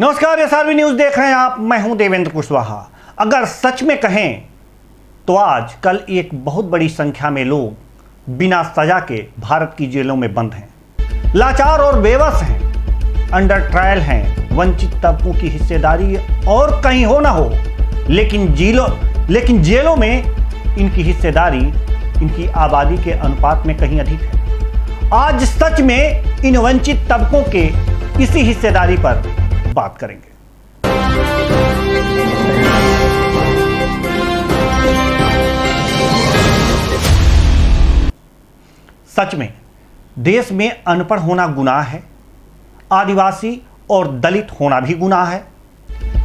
नमस्कार, SRB news देख रहे हैं आप। मैं हूं देवेंद्र कुशवाहा। अगर सच में कहें तो आज कल एक बहुत बड़ी संख्या में लोग बिना सजा के भारत की जेलों में बंद हैं, लाचार और बेबस हैं, अंडर ट्रायल हैं। वंचित तबकों की हिस्सेदारी और कहीं हो ना हो, लेकिन जेलों में इनकी हिस्सेदारी इनकी आबादी के अनुपात में कहीं अधिक है। आज सच में इन वंचित तबकों के इसी हिस्सेदारी पर बात करेंगे। सच में देश में अनपढ़ होना गुनाह है, आदिवासी और दलित होना भी गुनाह है,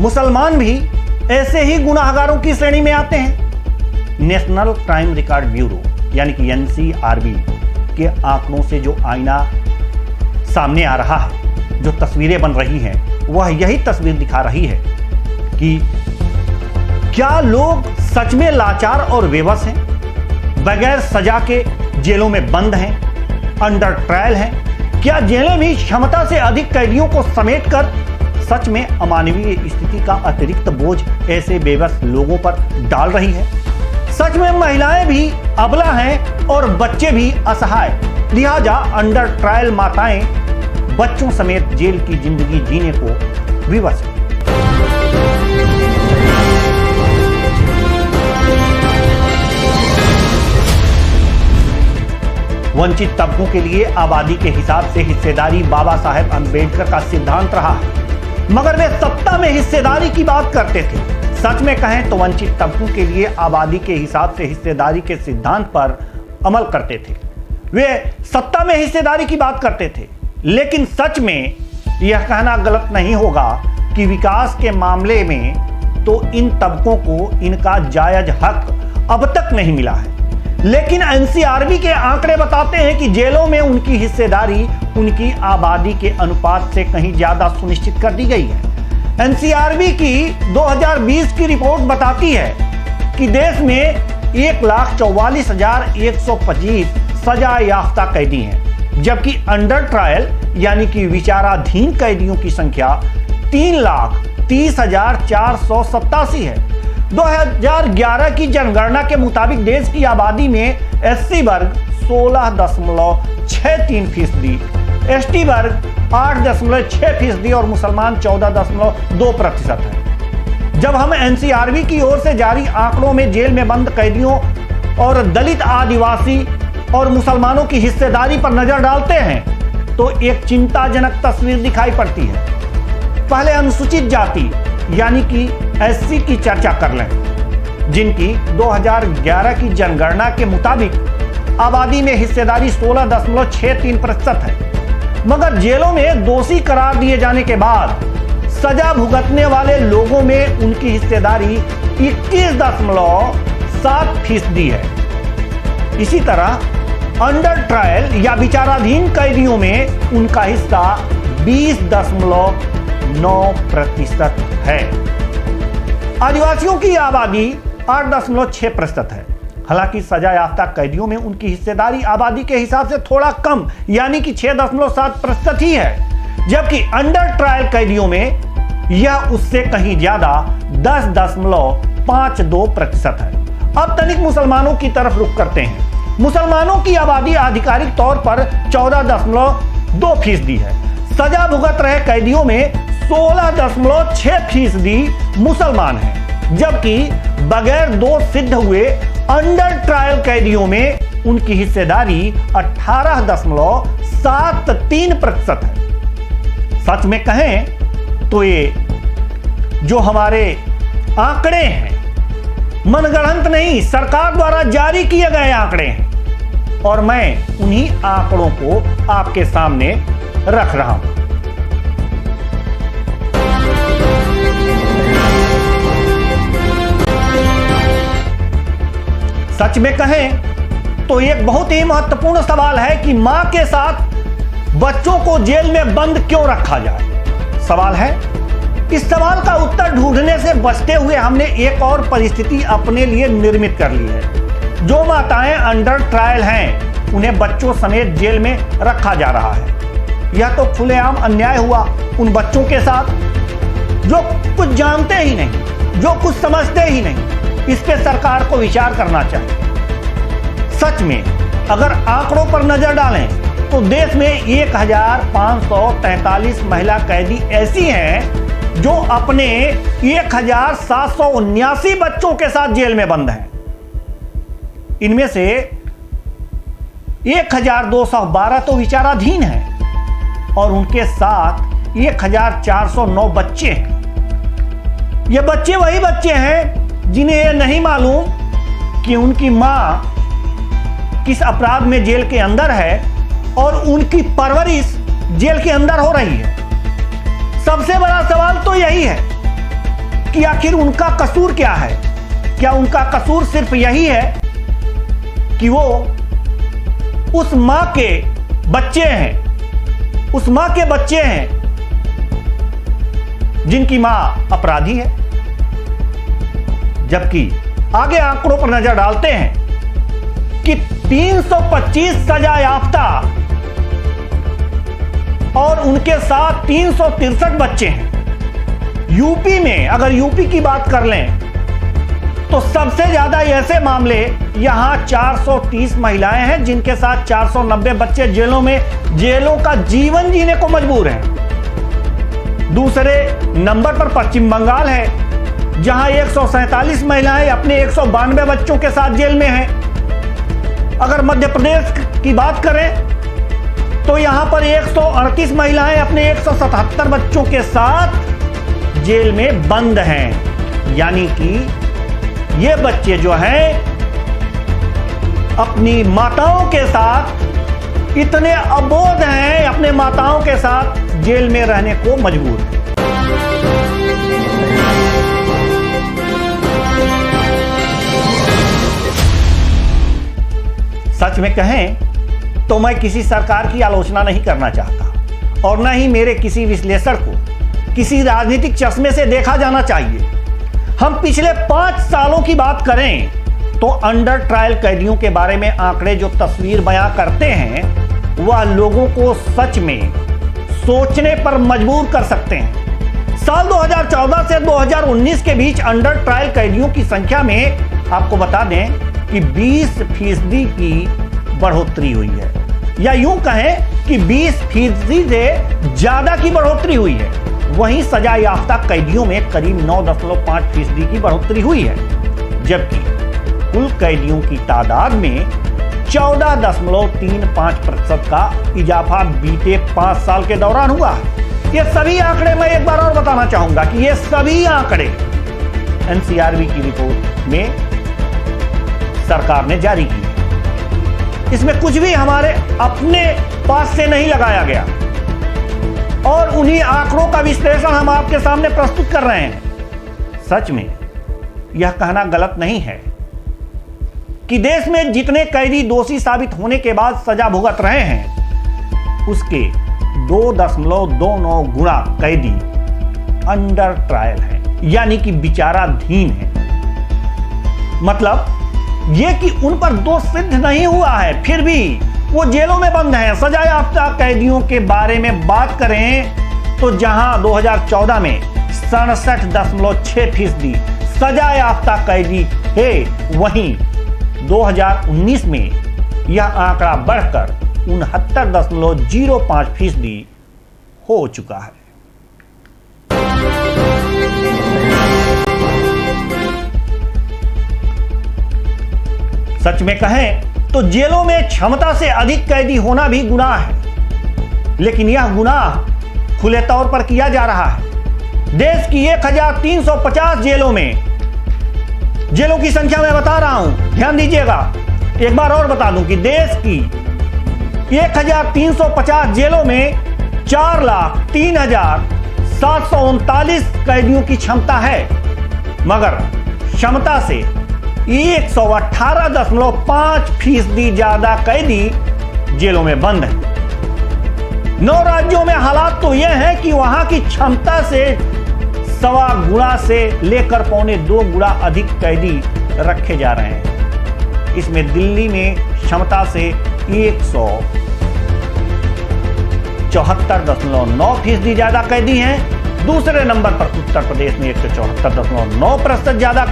मुसलमान भी ऐसे ही गुनाहगारों की श्रेणी में आते हैं। नेशनल क्राइम रिकॉर्ड ब्यूरो यानी कि एनसीआरबी के आंकड़ों से जो आईना सामने आ रहा है, जो तस्वीरें बन रही हैं, वह यही तस्वीर दिखा रही है कि क्या लोग सच में लाचार और बेबस हैं, बगैर सजा के जेलों में बंद हैं, अंडर ट्रायल हैं। क्या जेलें भी क्षमता से अधिक कैदियों को समेटकर सच में अमानवीय स्थिति का अतिरिक्त बोझ ऐसे बेबस लोगों पर डाल रही है? सच में महिलाएं भी अबला हैं और बच्चे भी असहाय, लिहाजा अंडर ट्रायल माताएं बच्चों समेत जेल की जिंदगी जीने को विवश है। वंचित तबकों के लिए आबादी के हिसाब से हिस्सेदारी बाबा साहेब अंबेडकर का सिद्धांत रहा है, मगर वे सत्ता में हिस्सेदारी की बात करते थे। सच में कहें तो वंचित तबकों के लिए आबादी के हिसाब से हिस्सेदारी के सिद्धांत पर अमल करते थे। वे सत्ता में हिस्सेदारी की बात करते थे, लेकिन सच में यह कहना गलत नहीं होगा कि विकास के मामले में तो इन तबकों को इनका जायज हक अब तक नहीं मिला है। लेकिन एनसीआरबी के आंकड़े बताते हैं कि जेलों में उनकी हिस्सेदारी उनकी आबादी के अनुपात से कहीं ज्यादा सुनिश्चित कर दी गई है। एनसीआरबी की 2020 की रिपोर्ट बताती है कि देश में 1,44,125 सजा याफ्ता कैदी हैं, जबकि अंडर ट्रायल यानी कि विचाराधीन कैदियों की संख्या 3,30,487 है। 2011 की जनगणना के मुताबिक देश की आबादी में एससी वर्ग 16.63%, एसटी वर्ग 8.6% और मुसलमान 14.2% है। जब हम एनसीआरबी की ओर से जारी आंकड़ों में जेल में बंद कैदियों और दलित, आदिवासी और मुसलमानों की हिस्सेदारी पर नजर डालते हैं तो एक चिंताजनक तस्वीर दिखाई पड़ती है। पहले अनुसूचित जाति यानी कि एससी की चर्चा कर लें, जिनकी 2011 की जनगणना के मुताबिक आबादी में हिस्सेदारी 16.63% है, मगर जेलों में दोषी करार दिए जाने के बाद सजा भुगतने वाले लोगों में उनकी हिस्सेदारी 21.7% है। इसी तरह अंडर ट्रायल या विचाराधीन कैदियों में उनका हिस्सा 20.9% है। आदिवासियों की आबादी 8.6% है। हालांकि सजा याफ्ता कैदियों में उनकी हिस्सेदारी आबादी के हिसाब से थोड़ा कम यानी कि 6.7% ही है, जबकि अंडर ट्रायल कैदियों में यह उससे कहीं ज्यादा 10.52% है। अब तनिक मुसलमानों की तरफ रुख करते हैं। मुसलमानों की आबादी आधिकारिक तौर पर 14.2% है। सजा भुगत रहे कैदियों में 16.6% मुसलमान हैं, जबकि बगैर दोष सिद्ध हुए अंडर ट्रायल कैदियों में उनकी हिस्सेदारी 18.73% है। सच में कहें तो ये जो हमारे आंकड़े हैं मनगढ़ंत नहीं, सरकार द्वारा जारी किए गए आंकड़े हैं और मैं उन्हीं आंकड़ों को आपके सामने रख रहा हूं। सच में कहें तो एक बहुत ही महत्वपूर्ण सवाल है कि मां के साथ बच्चों को जेल में बंद क्यों रखा जाए। सवाल है, इस सवाल का उत्तर ढूंढने से बचते हुए हमने एक और परिस्थिति अपने लिए निर्मित कर ली है। जो माताएं अंडर ट्रायल हैं उन्हें बच्चों समेत जेल में रखा जा रहा है। यह तो खुलेआम अन्याय हुआ उन बच्चों के साथ जो कुछ जानते ही नहीं, जो कुछ समझते ही नहीं, इस पे सरकार को विचार करना चाहिए। सच में अगर आंकड़ों पर नजर डालें तो देश में 1543 महिला कैदी ऐसी हैं जो अपने 1779 बच्चों के साथ जेल में बंद हैं। इनमें से 1212 तो विचाराधीन हैं और उनके साथ 1409 बच्चे हैं। ये बच्चे वही बच्चे हैं जिन्हें यह नहीं मालूम कि उनकी मां किस अपराध में जेल के अंदर है और उनकी परवरिश जेल के अंदर हो रही है। सबसे बड़ा सवाल तो यही है कि आखिर उनका कसूर क्या है? क्या उनका कसूर सिर्फ यही है कि वो उस मां के बच्चे हैं, उस मां के बच्चे हैं जिनकी मां अपराधी है? जबकि आगे आंकड़ों पर नजर डालते हैं कि 325 सजा याफ्ता और उनके साथ 363 बच्चे हैं। यूपी में अगर यूपी की बात कर लें तो सबसे ज्यादा ऐसे मामले यहां 430 महिलाएं हैं जिनके साथ 490 बच्चे जेलों का जीवन जीने को मजबूर हैं। दूसरे नंबर पर पश्चिम बंगाल है जहां 147 महिलाएं अपने 192 बच्चों के साथ जेल में हैं। अगर मध्य प्रदेश की बात करें तो यहां पर 138 महिलाएं अपने 177 बच्चों के साथ जेल में बंद हैं। यानी कि ये बच्चे जो हैं अपनी माताओं के साथ इतने अबोध हैं, अपने माताओं के साथ जेल में रहने को मजबूर हैं। सच में कहें तो मैं किसी सरकार की आलोचना नहीं करना चाहता और न ही मेरे किसी विश्लेषण को किसी राजनीतिक चश्मे से देखा जाना चाहिए। हम पिछले 5 सालों की बात करें तो अंडर ट्रायल कैदियों के बारे में आंकड़े जो तस्वीर बयां करते हैं वह लोगों को सच में सोचने पर मजबूर कर सकते हैं। साल 2014 से 2019 के बीच अंडर ट्रायल कैदियों की संख्या में आपको बता दें कि 20% की बढ़ोतरी हुई है, या यूं कहें कि 20% से ज्यादा की बढ़ोतरी हुई है। वहीं सजा याफ्ता कैदियों में करीब 9.5% की बढ़ोतरी हुई है, जबकि कुल कैदियों की तादाद में 14.35% का इजाफा बीते 5 साल के दौरान हुआ है। ये सभी आंकड़े मैं एक बार और बताना चाहूंगा कि ये सभी आंकड़े एनसीआरबी की रिपोर्ट में सरकार ने जारी की है। इसमें कुछ भी हमारे अपने पास से नहीं लगाया गया और उन्हीं आंकड़ों का विश्लेषण हम आपके सामने प्रस्तुत कर रहे हैं। सच में यह कहना गलत नहीं है कि देश में जितने कैदी दोषी साबित होने के बाद सजा भुगत रहे हैं उसके 2.29 गुना कैदी अंडर ट्रायल है, यानी कि विचाराधीन है। मतलब यह कि उन पर दोष सिद्ध नहीं हुआ है, फिर भी वो जेलों में बंद हैं। सजा याफ्ता कैदियों के बारे में बात करें तो जहां 2014 में 67.6% सजा याफ्ता कैदी थे, वहीं 2019 में यह आंकड़ा बढ़कर 69.05% हो चुका है। सच में कहें तो जेलों में क्षमता से अधिक कैदी होना भी गुनाह है, लेकिन यह गुनाह खुले तौर पर किया जा रहा है। देश की 1350 जेलों की संख्या मैं बता रहा हूं, ध्यान दीजिएगा। एक बार और बता दूं कि देश की 1350 जेलों में 4,03,739 कैदियों की क्षमता है, मगर क्षमता से 118.5% ज्यादा कैदी जेलों में बंद हैं। 9 राज्यों में हालात तो यह है कि वहां की क्षमता से 1.25 गुना से लेकर 1.25 गुना अधिक कैदी रखे जा रहे हैं। इसमें दिल्ली में क्षमता से 174.9% ज्यादा कैदी हैं, दूसरे नंबर पर उत्तर प्रदेश में 174.9% ज्यादा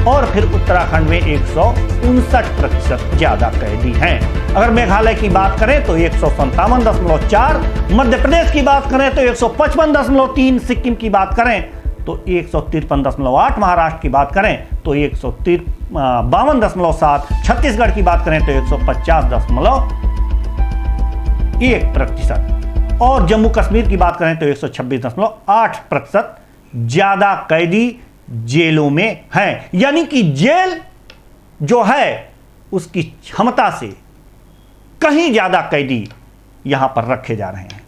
और फिर उत्तराखंड में 159% ज्यादा कैदी हैं। अगर मेघालय की बात करें तो 157.4, मध्य प्रदेश की बात करें तो 155.3, सिक्किम की बात करें तो 153.8, महाराष्ट्र की बात करें तो 152.7, छत्तीसगढ़ की बात करें तो 150.1% और जम्मू कश्मीर की बात करें तो 126.8% ज्यादा कैदी जेलों में हैं। यानी कि जेल जो है उसकी क्षमता से कहीं ज्यादा कैदी यहां पर रखे जा रहे हैं।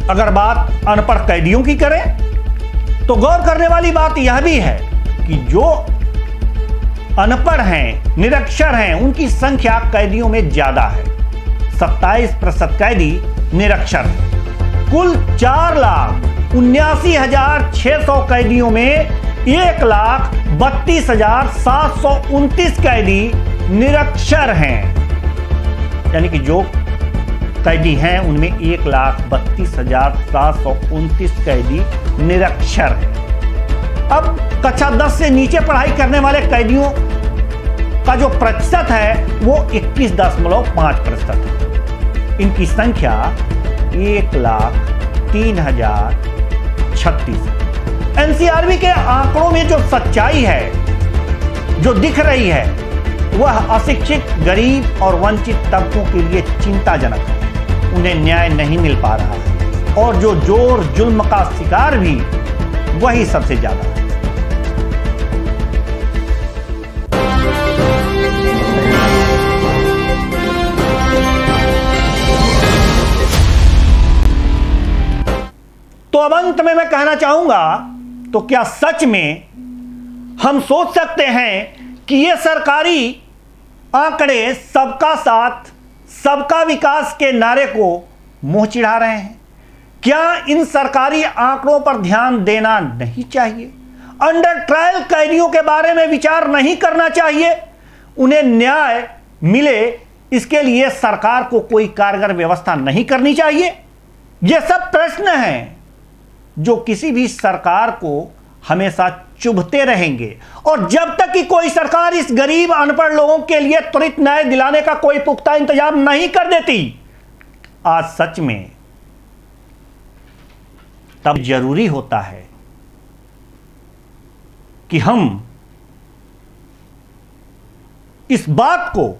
अगर बात अनपढ़ कैदियों की करें तो गौर करने वाली बात यह भी है कि जो अनपढ़ हैं, निरक्षर हैं, उनकी संख्या कैदियों में ज्यादा है। 27% कैदी निरक्षर हैं। कुल 4,79,600 कैदियों में 1,32,729 कैदी निरक्षर हैं। यानी कि जो कैदी हैं उनमें 1,32,729 कैदी निरक्षर हैं। अब कक्षा 10 से नीचे पढ़ाई करने वाले कैदियों का जो प्रतिशत है वो 21.5% है। इनकी संख्या 1,03,036 है। एनसीआरबी के आंकड़ों में जो सच्चाई है, जो दिख रही है, वह अशिक्षित, गरीब और वंचित तबकों के लिए चिंताजनक है। उन्हें न्याय नहीं मिल पा रहा है और जो जोर जुल्म का शिकार भी वही सबसे ज्यादा है। तो अब अंत में मैं कहना चाहूंगा, तो क्या सच में हम सोच सकते हैं कि ये सरकारी आंकड़े सबका साथ सबका विकास के नारे को मुंह चिढ़ा रहे हैं? क्या इन सरकारी आंकड़ों पर ध्यान देना नहीं चाहिए? अंडर ट्रायल कैदियों के बारे में विचार नहीं करना चाहिए? उन्हें न्याय मिले इसके लिए सरकार को कोई कारगर व्यवस्था नहीं करनी चाहिए? ये सब प्रश्न हैं जो किसी भी सरकार को हमेशा चुभते रहेंगे और जब तक कि कोई सरकार इस गरीब अनपढ़ लोगों के लिए त्वरित न्याय दिलाने का कोई पुख्ता इंतजाम नहीं कर देती, आज सच में तब जरूरी होता है कि हम इस बात को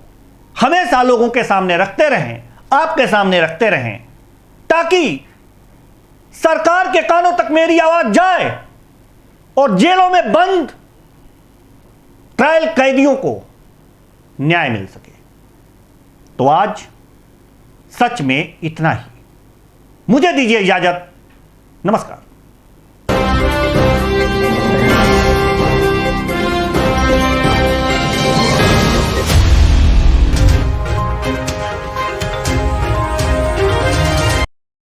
हमेशा लोगों के सामने रखते रहें, आपके सामने रखते रहें, ताकि सरकार के कानों तक मेरी आवाज जाए और जेलों में बंद ट्रायल कैदियों को न्याय मिल सके। तो आज सच में इतना ही। मुझे दीजिए इजाजत। नमस्कार।